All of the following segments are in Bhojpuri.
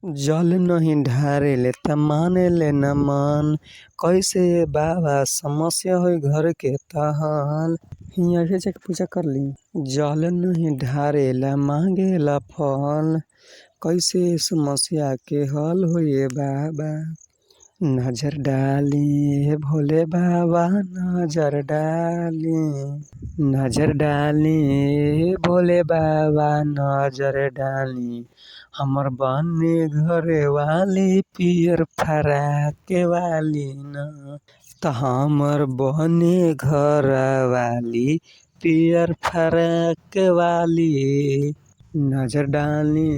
जल नहीं ढारेले त मानेले न मन। कैसे बाबा समस्या होई घर के तहल। हिया से जाके पूजा कर ली। जल नहीं ढारेला मांगेला फल। कैसे समस्या के हल होई बाबा। नजर डाली भोले बाबा नजर डाली। नजर डाली भोले बाबा नजर डाली। हमर बने घरे वाली पियर फराक वाली न। त हमर बने घर वाली पियर फराक वाली। नजर डाली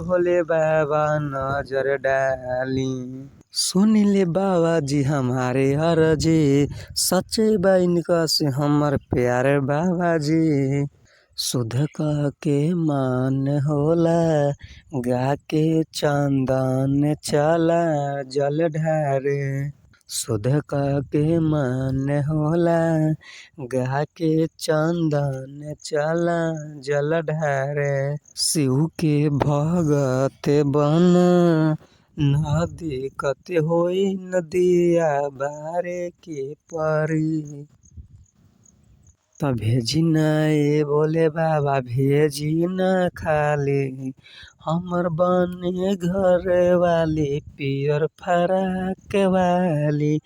भोले बाबा नजर डाली। सुन ले बाबा जी हमारे अर्जी। सच्चे बा इनका से हमर प्यारे बाबा जी। शुद्ध कह के मान होला गा के चंदन चला जल ढारे। शुद्ध कह के मान होला गा के चंदन चला जल ढारे। शिव के भगत बना नदी कते होई नदिया बारे के परी। त भेजी न ए बोले बाबा भेजी न खाली। हमर बने घर वाली पियर फराक वाली।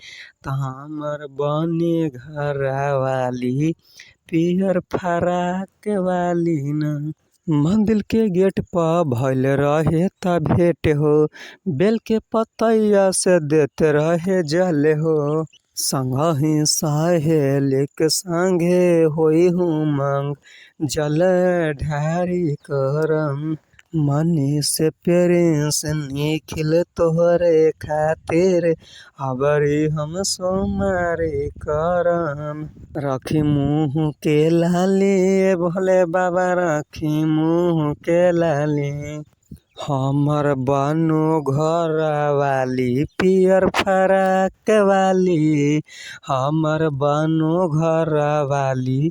त हमर बने घर वाली पियर फराक वाली न। मंदिर के गेट पर भइल रहे त भेट हो। बेल के पतैया से देते रहे जल हो। संगहि सहेली के संगे होई उमंग जल ढारी करम। मनी से पेरेंस निखिल तोहरे खातिर अबरी हम सोमारी करम। रखी मुँह के लाली भोले बाबा रखी मुँह के लाली। हमर बनो घर वाली पियर फराक वाली। हमर बनो घर वाली